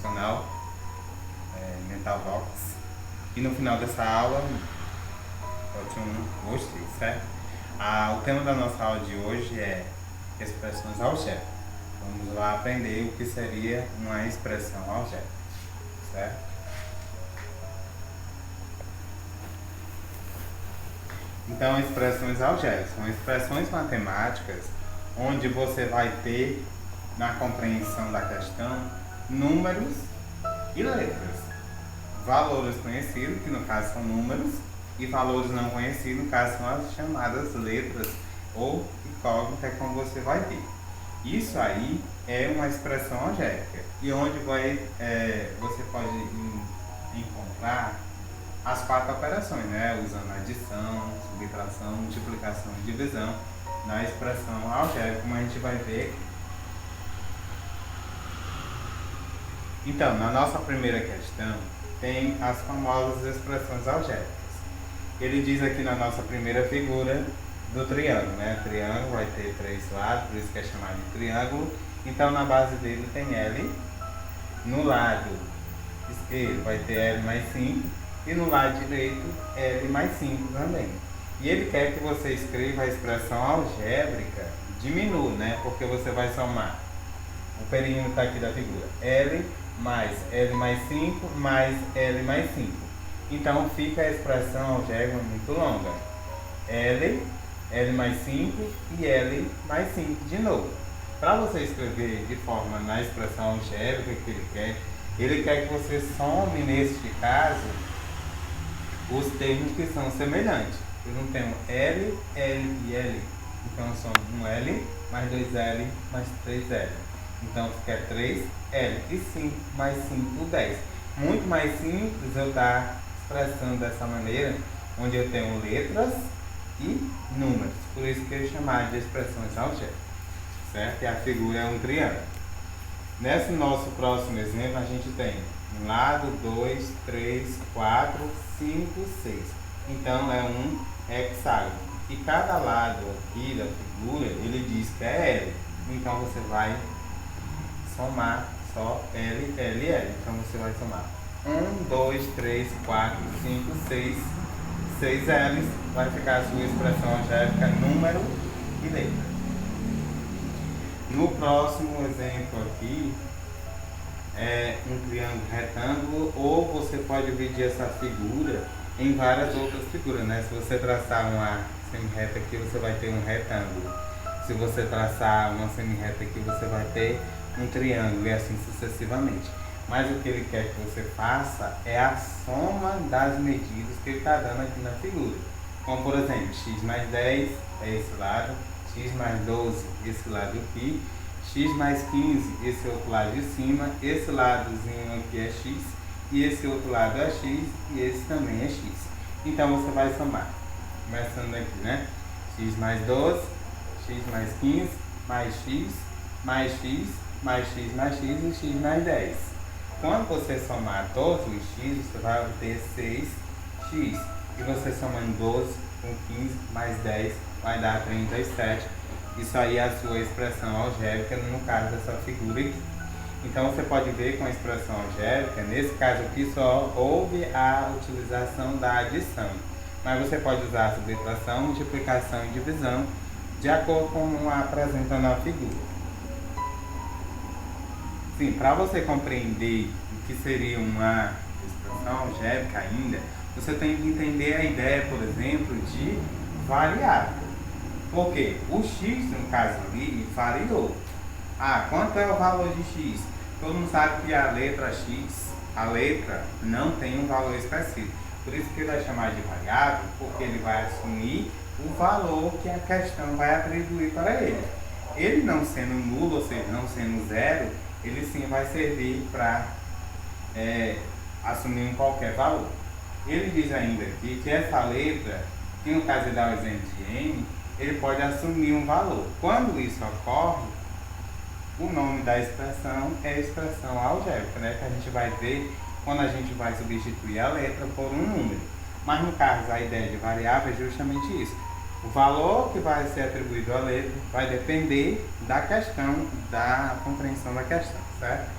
canal Mental Box. E no final dessa aula, bote um gostei, certo? O tema da nossa aula de hoje é expressões algébricas. Vamos lá aprender o que seria uma expressão algébrica, certo? Então, expressões algébricas são expressões matemáticas onde você vai ter na compreensão da questão números e letras. Valores conhecidos, que no caso são números, e valores não conhecidos, no caso são as chamadas letras ou incógnitas, como você vai ver. Isso aí é uma expressão algébrica, e onde você pode encontrar as 4 operações, né? Usando adição, subtração, multiplicação e divisão na expressão algébrica, como a gente vai ver. Então, na nossa primeira questão, tem as famosas expressões algébricas. Ele diz aqui na nossa primeira figura do triângulo, né? O triângulo vai ter 3 lados, por isso que é chamado de triângulo. Então, na base dele tem L. No lado esquerdo vai ter L mais 5. E no lado direito, L mais 5 também. E ele quer que você escreva a expressão algébrica diminua, né? Porque você vai somar. O perímetro está aqui da figura. L mais 5 mais L mais 5. Então fica a expressão algébrica muito longa. L mais 5 e L mais 5 de novo. Para você escrever de forma na expressão algébrica que ele quer que você some, neste caso, os termos que são semelhantes. Eu não tenho L, L e L. Então eu somo um L mais 2L mais 3L. Então fica 3L e 5 mais 5, 10. Muito mais simples eu estar expressando dessa maneira, onde eu tenho letras e números. Por isso que eu chamar de expressões algébricas, certo? E a figura é um triângulo. Nesse nosso próximo exemplo, a gente tem um lado, 2, 3, 4, 5, 6. Então é um hexágono. E cada lado aqui da figura, ele diz que é L. Então você vai somar só L, L, L. Então você vai somar 1, 2, 3, 4, 5, 6, 6 L's. Vai ficar a sua expressão algébrica número e letra. No próximo exemplo aqui, é um triângulo retângulo, ou você pode dividir essa figura em várias outras figuras, né? Se você traçar uma semi-reta aqui, você vai ter um retângulo. Se você traçar uma semi-reta aqui, você vai ter um triângulo e assim sucessivamente. Mas o que ele quer que você faça é a soma das medidas que ele está dando aqui na figura. Como por exemplo, x mais 10 é esse lado, x mais 12 esse lado aqui, x mais 15 esse outro lado de cima, esse ladozinho aqui é x, e esse outro lado é x, e esse também é x. Então você vai somar, começando aqui, né? X mais 12, x mais 15, mais x, mais x, mais x mais x e x mais 10. Quando você somar todos os x, você vai obter 6x. E você somando 12 com 15 mais 10 vai dar 37. Isso aí é a sua expressão algébrica no caso dessa figura aqui. Então você pode ver com a expressão algébrica, nesse caso aqui só houve a utilização da adição. Mas você pode usar a subtração, multiplicação e divisão de acordo com como apresenta na figura. Sim, para você compreender o que seria uma expressão algébrica ainda, você tem que entender a ideia, por exemplo, de variável. Porque o x, no caso ali, variou. Quanto é o valor de x? Todo mundo sabe que a letra x, a letra não tem um valor específico. Por isso que ele vai chamar de variável, porque ele vai assumir o valor que a questão vai atribuir para ele. Ele não sendo nulo, ou seja, não sendo zero, ele sim vai servir para assumir qualquer valor. Ele diz ainda aqui que essa letra, que no caso ele dá o exemplo de n, ele pode assumir um valor. Quando isso ocorre, o nome da expressão é a expressão algébrica, né? Que a gente vai ver quando a gente vai substituir a letra por um número. Mas no caso, a ideia de variável é justamente isso. O valor que vai ser atribuído à letra vai depender da questão, da compreensão da questão, certo?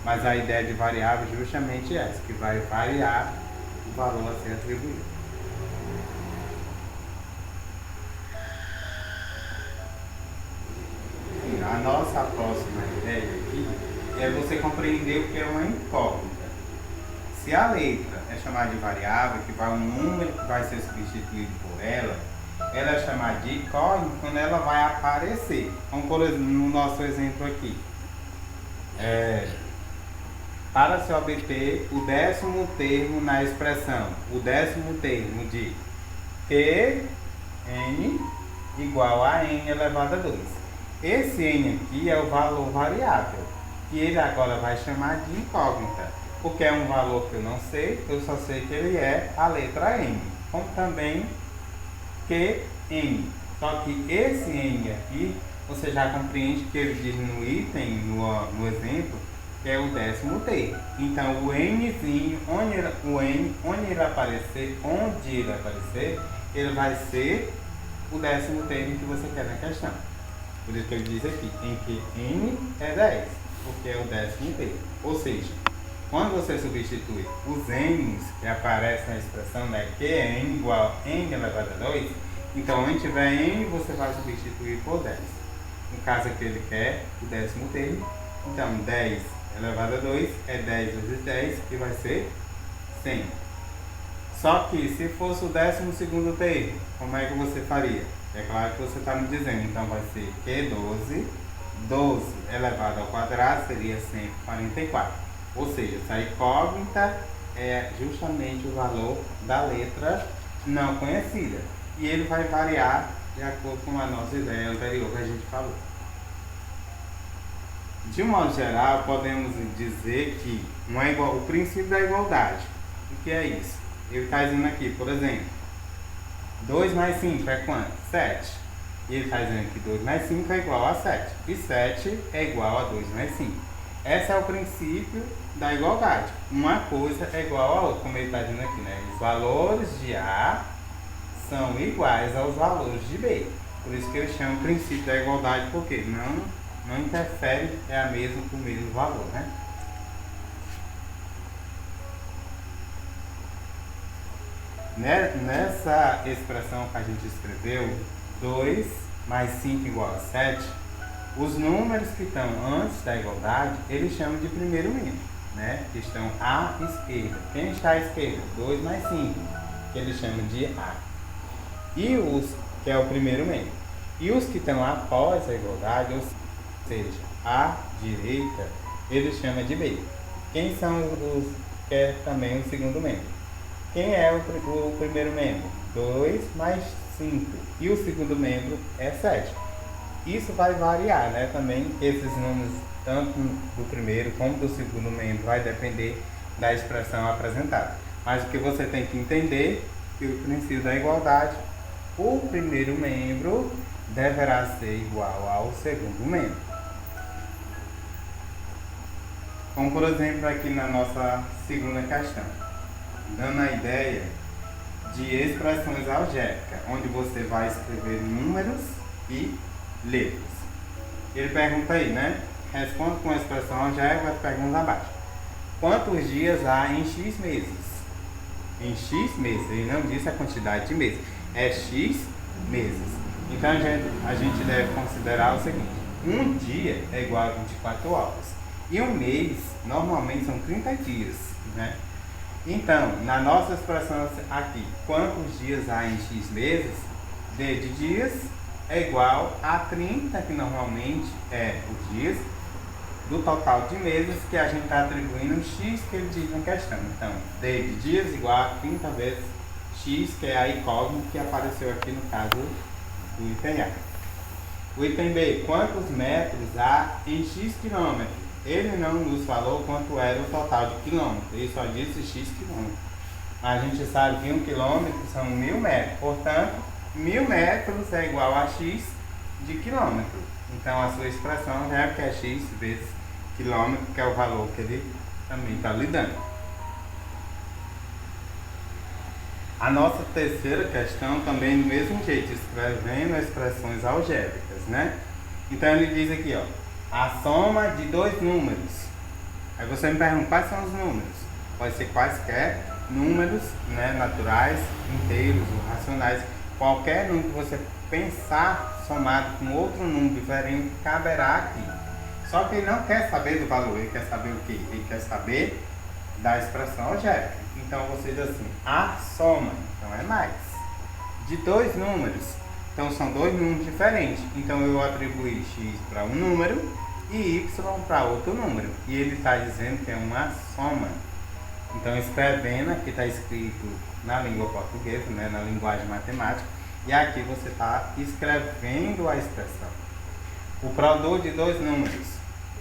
Mas a ideia de variável é justamente essa, que vai variar o valor a ser atribuído. A nossa próxima ideia aqui é você compreender o que é uma incógnita. Se a letra é chamada de variável, que vai um número que vai ser substituído por ela é chamada de incógnita quando ela vai aparecer. Como por exemplo, no nosso exemplo aqui. Para se obter o 10º termo na expressão, o 10º termo de Qn igual a n elevado a 2. Esse n aqui é o valor variável, que ele agora vai chamar de incógnita, porque é um valor que eu não sei, eu só sei que ele é a letra n, como também Qn. Só que esse n aqui, você já compreende que ele diz no item, no exemplo, que é o 10º termo. Então o nzinho, onde ele aparecer, ele vai ser o 10º termo que você quer na questão. Por isso que ele diz aqui, em que n é 10, porque é o 10º termo. Ou seja, quando você substitui os n's que aparecem na expressão, né, que é n igual a n elevado a 2, então onde tiver n, você vai substituir por 10. No caso aqui ele quer o 10º termo, então 10 elevado a 2 é 10 vezes 10, que vai ser 100. Só que se fosse o 12º termo, como é que você faria? É claro que você está me dizendo, então vai ser Q12, 12 elevado ao quadrado seria 144. Ou seja, essa incógnita é justamente o valor da letra não conhecida. E ele vai variar de acordo com a nossa ideia anterior que a gente falou. De um modo geral, podemos dizer que o princípio da igualdade. O que é isso? Ele está dizendo aqui, por exemplo, 2 mais 5 é quanto? 7. E ele está dizendo que 2 mais 5 é igual a 7. E 7 é igual a 2 mais 5. Esse é o princípio da igualdade. Uma coisa é igual a outra, como ele está dizendo aqui, né? Os valores de A são iguais aos valores de B. Por isso que eu chamo princípio da igualdade, porque não interfere, é o mesmo valor, né? Nessa expressão que a gente escreveu, 2 mais 5 igual a 7, os números que estão antes da igualdade, eles chamam de primeiro membro, né? Que estão à esquerda. Quem está à esquerda? 2 mais 5, que eles chamam de A. E que é o primeiro membro. E os que estão após a igualdade, ou seja, à direita, eles chamam de B. Quem são os que é também o segundo membro? Quem é o primeiro membro? 2 mais 5. E o segundo membro é 7. Isso vai variar, né? Também esses números, tanto do primeiro como do segundo membro, vai depender da expressão apresentada. Mas o que você tem que entender é que o princípio da igualdade, o primeiro membro deverá ser igual ao segundo membro. Como por exemplo aqui na nossa segunda questão, dando a ideia de expressões algébricas, onde você vai escrever números e letras. Ele pergunta aí, né? Responde com a expressão algébrica as perguntas abaixo. Quantos dias há em X meses? Em X meses, ele não disse a quantidade de meses, é X meses. Então a gente deve considerar o seguinte: um dia é igual a 24 horas. E um mês, normalmente, são 30 dias, né? Então, na nossa expressão aqui, quantos dias há em X meses? D de dias é igual a 30, que normalmente é os dias, do total de meses que a gente está atribuindo o X que ele diz na questão. Então, D de dias igual a 30 vezes X, que é a incógnita que apareceu aqui no caso do item A. O item B, quantos metros há em X quilômetros? Ele não nos falou quanto era o total de quilômetros, ele só disse X quilômetros. A gente sabe que 1 quilômetro são 1000 metros, portanto, 1000 metros é igual a X de quilômetro. Então a sua expressão já é que é X vezes quilômetro, que é o valor que ele também está lhe dando. A nossa terceira questão também do mesmo jeito, escrevendo expressões algébricas, né? Então ele diz aqui, ó, a soma de dois números. Aí você me pergunta quais são os números. Pode ser quaisquer números, né, naturais, inteiros ou racionais. Qualquer número que você pensar somado com outro número diferente caberá aqui. Só que ele não quer saber do valor, ele quer saber o quê? Ele quer saber da expressão algébrica. Então você diz assim, a soma, então é mais. De dois números, então são dois números diferentes. Então eu atribuí x para um número e y para outro número. E ele está dizendo que é uma soma. Então escrevendo, aqui está escrito na língua portuguesa, né, na linguagem matemática. E aqui você está escrevendo a expressão. O produto de dois números.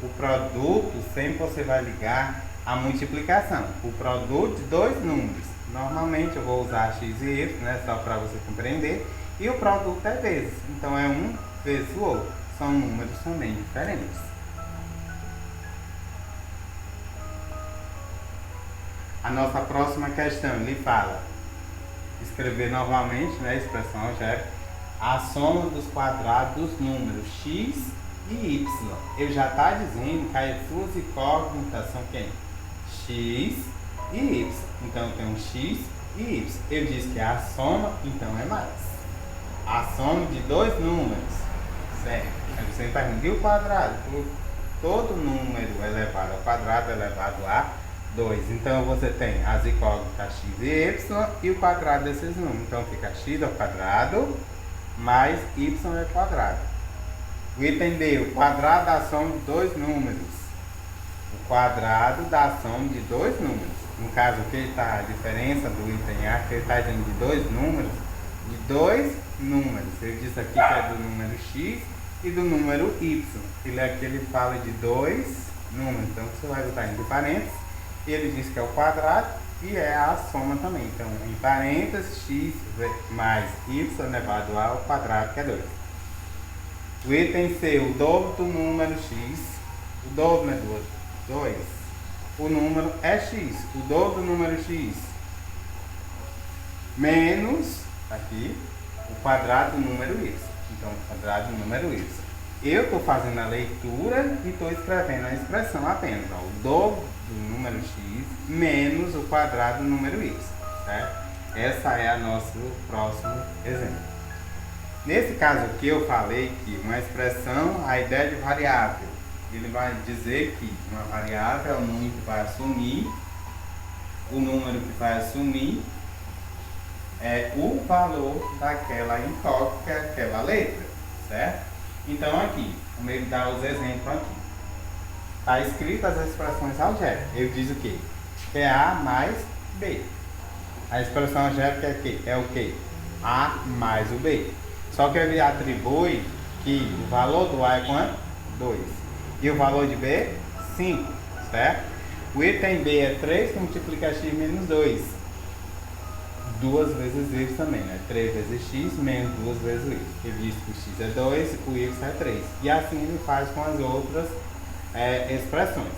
O produto sempre você vai ligar a multiplicação. O produto de dois números. Normalmente eu vou usar x e y, né, só para você compreender. E o produto é vezes. Então é um vezes o outro. São números também diferentes. A nossa próxima questão, ele fala, escrever novamente, né, a expressão algébrica, a soma dos quadrados dos números x e y. Ele já está dizendo que as suas incógnitas são quem? X e y. Então tem um x e y. Ele diz que a soma, então é mais. A soma de dois números, certo? Aí você me pergunta, e o quadrado? Todo número elevado ao quadrado elevado a 2. Então você tem as incógnitas x e y e o quadrado desses números. Então fica x ao quadrado mais y ao quadrado. O item D, o quadrado da soma de dois números. O quadrado da soma de dois números. No caso aqui está a diferença do item A, que ele está dizendo de dois números. De dois números. Ele diz aqui que é do número x e do número y. Aqui ele fala de dois números. Então você vai botar entre parênteses. Ele diz que é o quadrado e é a soma também. Então, em parênteses, x mais y elevado ao quadrado, que é 2. O item C, o dobro do número x. O dobro é 2. O número é x. O dobro do número x menos, aqui, o quadrado do número y. Então, o quadrado do número y. Eu estou fazendo a leitura e estou escrevendo a expressão apenas. Ó, o dobro do número x menos o quadrado do número y, certo? Essa é o nosso próximo exemplo. Nesse caso aqui eu falei que uma expressão, a ideia de variável, ele vai dizer que uma variável é o número que vai assumir, o número que vai assumir é o valor daquela incógnita, aquela letra, certo? Então aqui, como ele dá os exemplos aqui. Está escrito as expressões algébricas. Ele diz o quê? Que é A mais B. A expressão algébrica é o quê? A mais o B. Só que ele atribui que o valor do A é quanto? 2. E o valor de B? 5. Certo? O item B é 3 que multiplica x menos 2. 2 vezes y também, né? 3 vezes x menos 2 vezes y. Ele diz que o x é 2 e o y é 3. E assim ele faz com as outras expressões.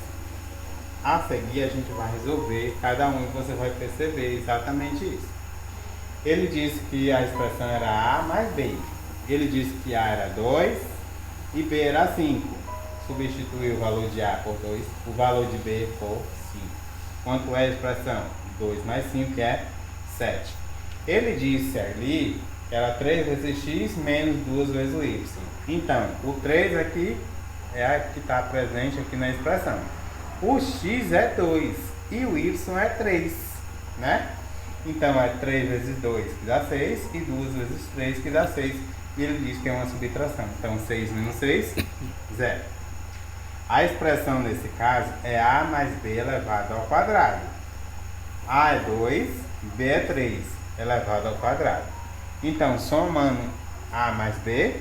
A seguir a gente vai resolver cada um e você vai perceber exatamente isso. Ele disse que a expressão era A mais B. Ele disse que A era 2 e B era 5. Substituiu o valor de A por 2, o valor de B por 5. Quanto é a expressão? 2 mais 5 que é 7. Ele disse ali que era 3 vezes x menos 2 vezes o y. Então, o 3 aqui é a que está presente aqui na expressão. O x é 2 e o y é 3, né? Então é 3 vezes 2 que dá 6 e 2 vezes 3 que dá 6. E ele diz que é uma subtração. Então 6 menos 6, 0. A expressão nesse caso é A mais B elevado ao quadrado. A é 2, B é 3 elevado ao quadrado. Então somando A mais B,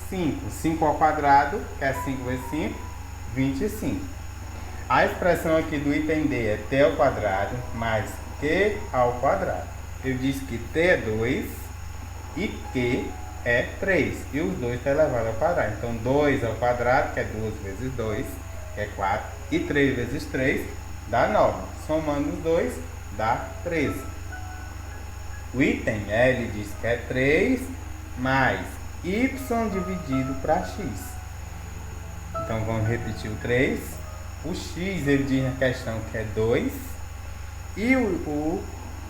5. 5 ao quadrado, que é 5 vezes 5, 25. A expressão aqui do item D é t ao quadrado mais q ao quadrado. Eu disse que t é 2 e q é 3. E os dois está elevado ao quadrado. Então 2 ao quadrado, que é 2 vezes 2, que é 4. E 3 vezes 3 dá 9. Somando os dois, dá 13. O item L diz que é 3 mais y dividido para x. Então vamos repetir o 3. O x ele diz na questão que é 2 e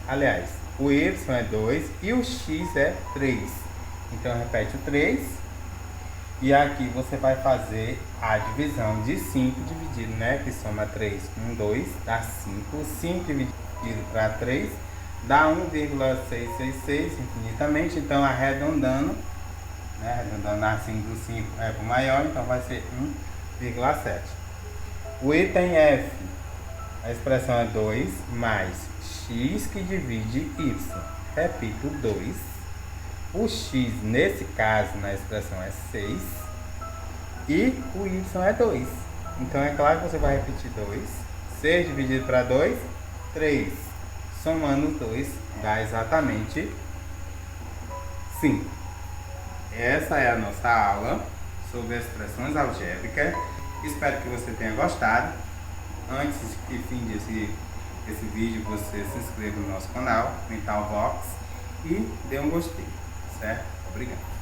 aliás, o y é 2 e o x é 3. Então repete o 3 e aqui você vai fazer a divisão de 5 dividido, né? Que soma 3 com 2 dá 5. 5 dividido para 3 dá 1,666 infinitamente. Então arredondando, né? Arredondando assim do 5 é para o maior, então vai ser 1,7. O item F, a expressão é 2 mais x que divide y. Repito, 2. O x, nesse caso, na expressão é 6. E o y é 2. Então, é claro que você vai repetir 2. 6 dividido para 2, 3. Somando os 2, dá exatamente 5. Essa é a nossa aula sobre expressões algébricas. Espero que você tenha gostado. Antes que fim esse vídeo, você se inscreva no nosso canal, Mental Vox, e dê um gostei, certo? Obrigado.